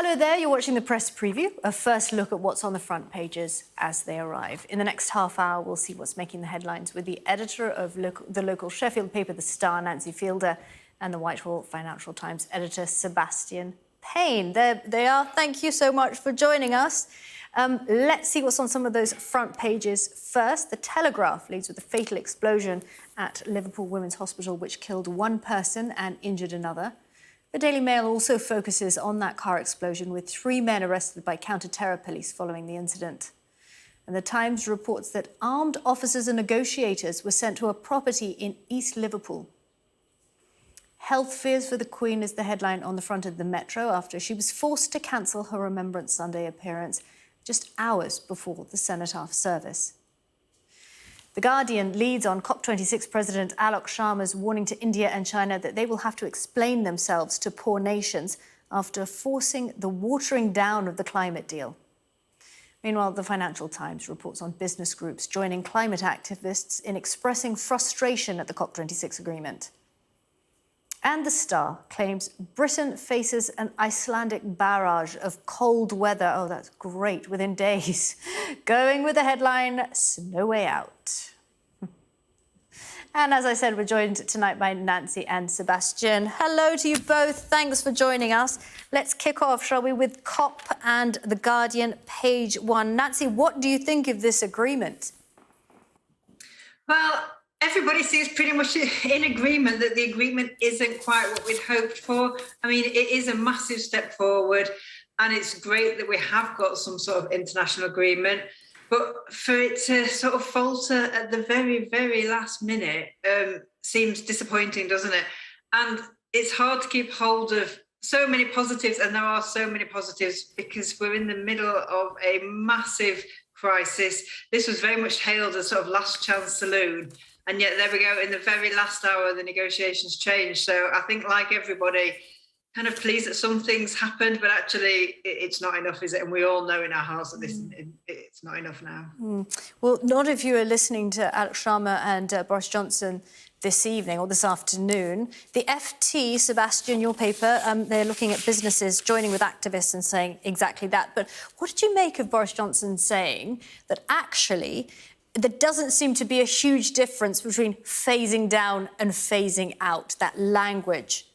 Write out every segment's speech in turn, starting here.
Hello there, you're watching the press preview, a first look at what's on the front pages as they arrive. In the next half hour, we'll see what's making the headlines with the editor of the local Sheffield paper, The Star, Nancy Fielder, and the Whitehall Financial Times editor, Sebastian Payne. There they are. Thank you so much for joining us. Let's see what's on some of those front pages first. The Telegraph leads with a fatal explosion at Liverpool Women's Hospital, which killed one person and injured another. The Daily Mail also focuses on that car explosion, with 3 men arrested by counter-terror police following the incident. And the Times reports that armed officers and negotiators were sent to a property in East Liverpool. Health fears for the Queen is the headline on the front of the Metro after she was forced to cancel her Remembrance Sunday appearance just hours before the cenotaph service. The Guardian leads on COP26 President Alok Sharma's warning to India and China that they will have to explain themselves to poor nations after forcing the watering down of the climate deal. Meanwhile, the Financial Times reports on business groups joining climate activists in expressing frustration at the COP26 agreement. And The Star claims Britain faces an Icelandic barrage of cold weather. Oh, that's great, within days. Going with the headline, "No Way Out." And as I said, we're joined tonight by Nancy and Sebastian. Hello to you both. Thanks for joining us. Let's kick off, shall we, with COP and The Guardian, page 1. Nancy, what do you think of this agreement? Well, everybody seems pretty much in agreement that the agreement isn't quite what we'd hoped for. I mean, it is a massive step forward, and it's great that we have got some sort of international agreement. But for it to sort of falter at the very, very last minute seems disappointing, doesn't it? And it's hard to keep hold of so many positives, and there are so many positives because we're in the middle of a massive crisis. This was very much hailed as sort of last chance saloon. And yet there we go, in the very last hour, the negotiations changed. So I think, like everybody, kind of pleased that some things happened, but actually it's not enough, is it? And we all know in our house that it's not enough now. Well, not if you were listening to Alok Sharma and Boris Johnson this evening or this afternoon. The FT, Sebastian, your paper, they're looking at businesses joining with activists and saying exactly that. But what did you make of Boris Johnson saying that actually there doesn't seem to be a huge difference between phasing down and phasing out, that language?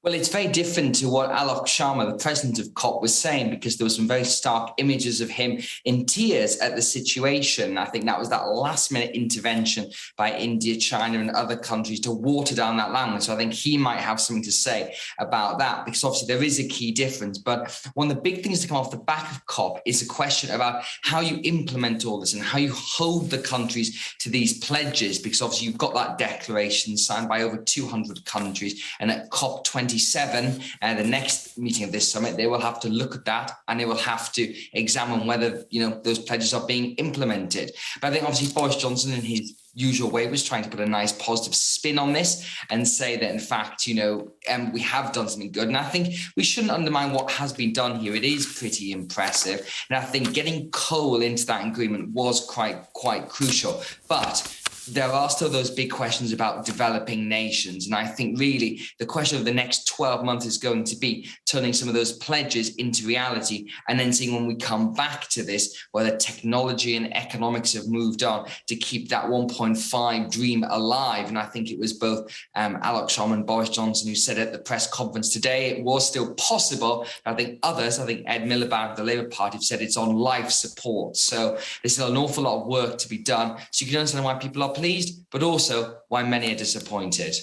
Well, it's very different to what Alok Sharma, the president of COP, was saying, because there were some very stark images of him in tears at the situation. I think that was that last-minute intervention by India, China and other countries to water down that language. So I think he might have something to say about that, because obviously there is a key difference. But one of the big things to come off the back of COP is a question about how you implement all this and how you hold the countries to these pledges, because obviously you've got that declaration signed by over 200 countries. And at COP27, the next meeting of this summit, they will have to look at that and they will have to examine whether, those pledges are being implemented. But I think obviously Boris Johnson, in his usual way, was trying to put a nice positive spin on this and say that, in fact, we have done something good. And I think we shouldn't undermine what has been done here. It is pretty impressive. And I think getting coal into that agreement was quite crucial. But there are still those big questions about developing nations. And I think really the question of the next 12 months is going to be turning some of those pledges into reality, and then seeing when we come back to this, whether technology and economics have moved on to keep that 1.5 dream alive. And I think it was both Alok Sharma and Boris Johnson who said at the press conference today it was still possible. I think others, Ed Miliband of the Labour Party, have said it's on life support. So there's still an awful lot of work to be done. So you can understand why people are pleased, but also why many are disappointed.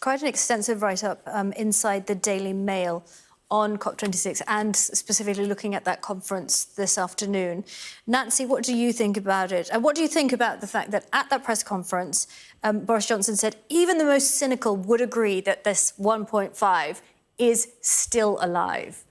Quite an extensive write-up inside the Daily Mail on COP26, and specifically looking at that conference this afternoon. Nancy, what do you think about it? And what do you think about the fact that at that press conference, Boris Johnson said even the most cynical would agree that this 1.5 is still alive?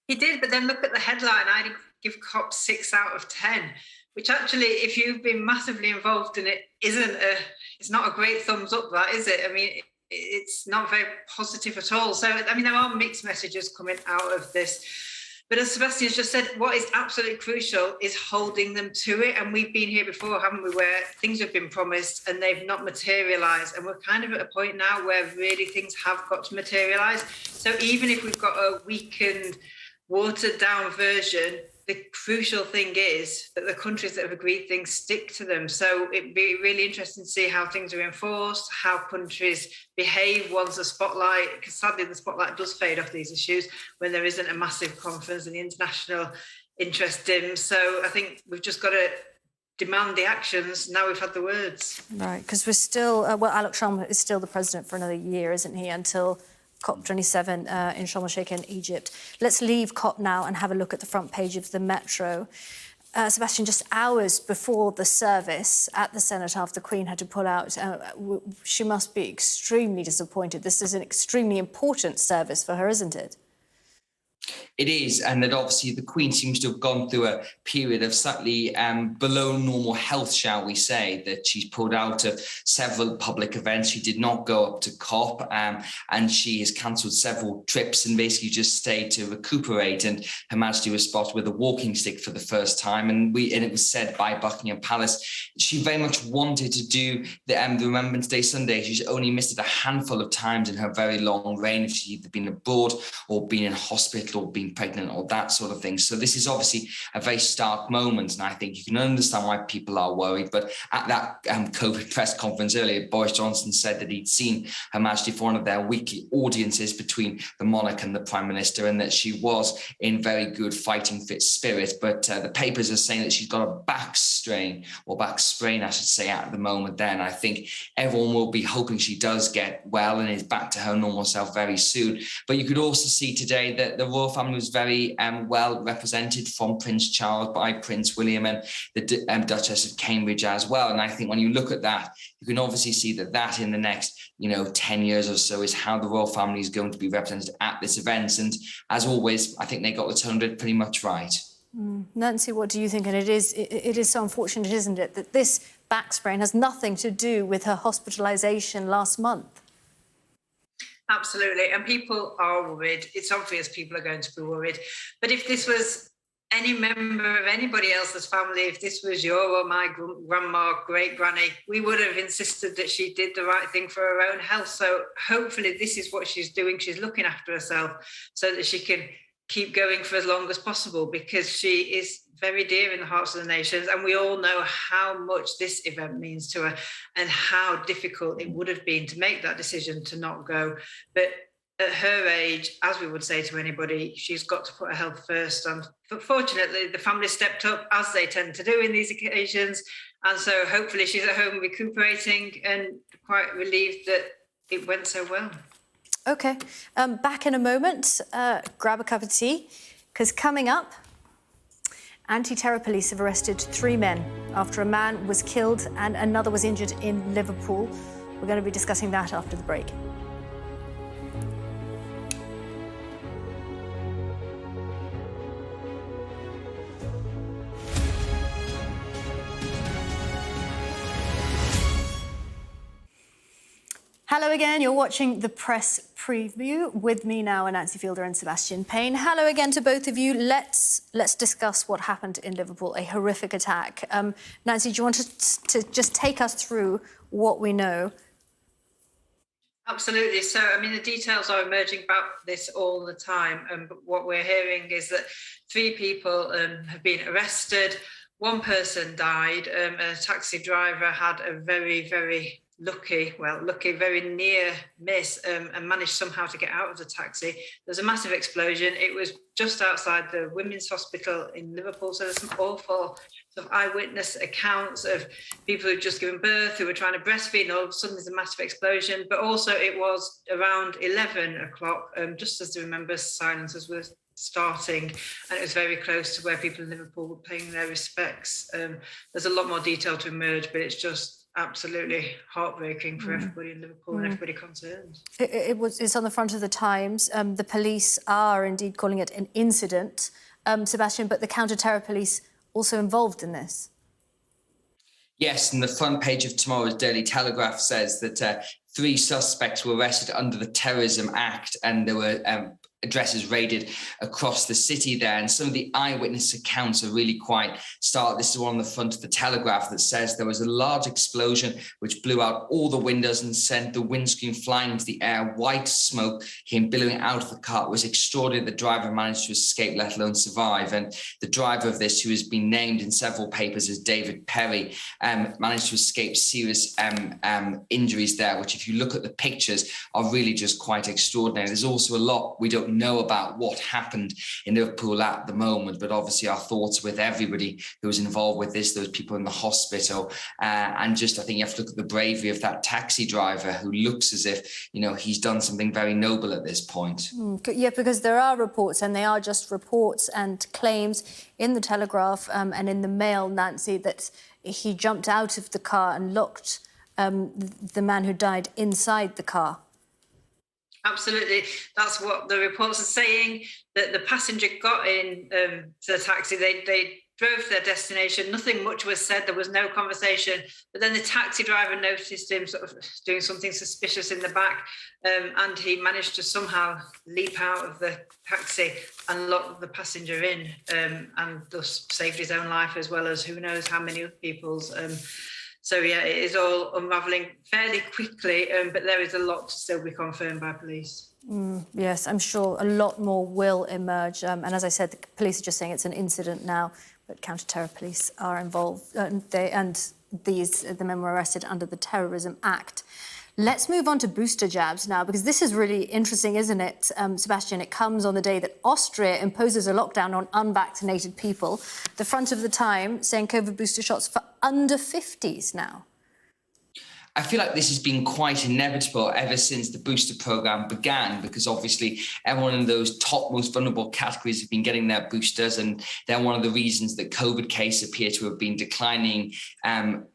He did, but then look at the headline. I'd give COP 6 out of 10. Which actually, if you've been massively involved in it, it's not a great thumbs up, that, is it? I mean, it's not very positive at all. So, I mean, there are mixed messages coming out of this. But as Sebastian's just said, what is absolutely crucial is holding them to it. And we've been here before, haven't we, where things have been promised and they've not materialised. And we're kind of at a point now where really things have got to materialise. So even if we've got a weakened, watered down version, the crucial thing is that the countries that have agreed things stick to them. So it'd be really interesting to see how things are enforced, how countries behave once the spotlight, because sadly the spotlight does fade off these issues when there isn't a massive conference and the international interest dims. So I think we've just got to demand the actions. Now we've had the words. Right, because we're still, Alok Sharma is still the president for another year, isn't he, until COP27 in Sharm el-Sheikh in Egypt. Let's leave COP now and have a look at the front page of the Metro. Sebastian, just hours before the service at the Cenotaph, the Queen had to pull out. She must be extremely disappointed. This is an extremely important service for her, isn't it? It is, and that obviously the Queen seems to have gone through a period of slightly below normal health, shall we say, that she's pulled out of several public events. She did not go up to COP, and she has cancelled several trips and basically just stayed to recuperate. And Her Majesty was spotted with a walking stick for the first time, and it was said by Buckingham Palace she very much wanted to do the Remembrance Day Sunday. She's only missed it a handful of times in her very long reign, if she's either been abroad or been in hospital or been pregnant or that sort of thing. So this is obviously a very stark moment, and I think you can understand why people are worried. But at that COVID press conference earlier, Boris Johnson said that he'd seen Her Majesty for one of their weekly audiences between the monarch and the Prime Minister, and that she was in very good fighting fit spirit. But the papers are saying that she's got a back sprain, I should say, at the moment there. And I think everyone will be hoping she does get well and is back to her normal self very soon. But you could also see today that the royal family was very well represented, from Prince Charles by Prince William and the Duchess of Cambridge as well. And I think when you look at that, you can obviously see that in the next 10 years or so is how the royal family is going to be represented at this event. And as always, I think they got the tone of it pretty much right. Nancy, what do you think? And it is so unfortunate, isn't it, that this back sprain has nothing to do with her hospitalisation last month? Absolutely. And people are worried. It's obvious people are going to be worried. But if this was any member of anybody else's family, if this was your or my grandma, great granny, we would have insisted that she did the right thing for her own health. So hopefully this is what she's doing. She's looking after herself so that she can keep going for as long as possible, because she is very dear in the hearts of the nations. And we all know how much this event means to her and how difficult it would have been to make that decision to not go. But at her age, as we would say to anybody, she's got to put her health first. And fortunately, the family stepped up, as they tend to do in these occasions. And so hopefully she's at home recuperating and quite relieved that it went so well. OK, back in a moment. Grab a cup of tea, because coming up, anti-terror police have arrested 3 men after a man was killed and another was injured in Liverpool. We're going to be discussing that after the break. Hello again, you're watching the press preview. With me now are Nancy Fielder and Sebastian Payne. Hello again to both of you. Let's discuss what happened in Liverpool, a horrific attack. Nancy, do you want to just take us through what we know? Absolutely. So, I mean, the details are emerging about this all the time. But what we're hearing is that 3 people have been arrested. 1 person died. A taxi driver had a very, very lucky, very near miss and managed somehow to get out of the taxi. There was a massive explosion. It was just outside the women's hospital in Liverpool. So there's some awful sort of eyewitness accounts of people who'd just given birth, who were trying to breastfeed, and all of a sudden there's a massive explosion. But also it was around 11 o'clock, just as the Remembrance silences were starting, and it was very close to where people in Liverpool were paying their respects. There's a lot more detail to emerge, but it's just absolutely heartbreaking for everybody in Liverpool and everybody concerned. It's on the front of the Times. The police are indeed calling it an incident, Sebastian, but the counter-terror police also involved in this. Yes, and the front page of tomorrow's Daily Telegraph says that 3 suspects were arrested under the Terrorism Act, and there were addresses raided across the city there. And some of the eyewitness accounts are really quite stark. This is one on the front of the Telegraph that says there was a large explosion which blew out all the windows and sent the windscreen flying into the air. White smoke came billowing out of the car. It was extraordinary. The driver managed to escape, let alone survive. And the driver of this, who has been named in several papers as David Perry, managed to escape serious injuries there, which if you look at the pictures are really just quite extraordinary. There's also a lot we don't know about what happened in Liverpool at the moment, but obviously our thoughts with everybody who was involved with this, those people in the hospital, and just I think you have to look at the bravery of that taxi driver who looks as if, you know, he's done something very noble at this point. Yeah, because there are reports, and they are just reports and claims in the Telegraph and in the Mail, Nancy, that he jumped out of the car and locked the man who died inside the car. Absolutely. That's what the reports are saying, that the passenger got in to the taxi. They drove to their destination. Nothing much was said. There was no conversation. But then the taxi driver noticed him sort of doing something suspicious in the back, and he managed to somehow leap out of the taxi and lock the passenger in, and thus saved his own life as well as who knows how many other people's. So, yeah, it is all unravelling fairly quickly, but there is a lot to still be confirmed by police. Yes, I'm sure a lot more will emerge. And as I said, the police are just saying it's an incident now, but counter-terror police are involved. The men were arrested under the Terrorism Act. Let's move on to booster jabs now, because this is really interesting, isn't it, Sebastian? It comes on the day that Austria imposes a lockdown on unvaccinated people. The front of the Time saying COVID booster shots for under 50s now. I feel like this has been quite inevitable ever since the booster program began, because obviously everyone in those top most vulnerable categories have been getting their boosters, and they're one of the reasons that COVID cases appear to have been declining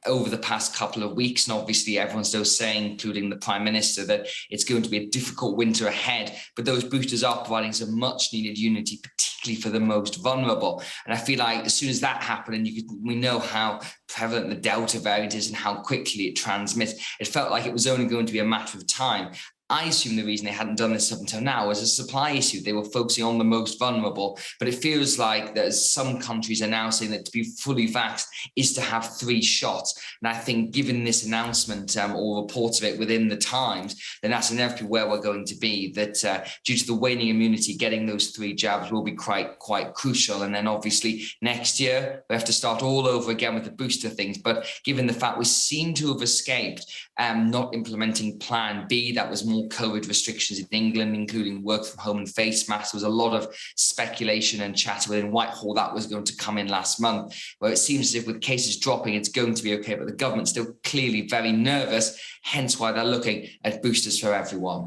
over the past couple of weeks. And obviously everyone's still saying, including the Prime Minister, that it's going to be a difficult winter ahead, but those boosters are providing some much needed unity, particularly for the most vulnerable. And I feel like as soon as that happened, and we know how prevalent the Delta variant is and how quickly it transmits, it felt like it was only going to be a matter of time. I assume the reason they hadn't done this up until now was a supply issue. They were focusing on the most vulnerable, but it feels like that some countries are now saying that to be fully vaxxed is to have 3 shots. And I think given this announcement or reports of it within the Times, then that's inevitably where we're going to be, that due to the waning immunity, getting those 3 jabs will be quite crucial. And then obviously next year, we have to start all over again with the booster things. But given the fact we seem to have escaped not implementing Plan B, that was more COVID restrictions in England, including work from home and face masks. There was a lot of speculation and chatter within Whitehall that was going to come in last month, where it seems as if with cases dropping, it's going to be okay, but the government's still clearly very nervous, hence why they're looking at boosters for everyone.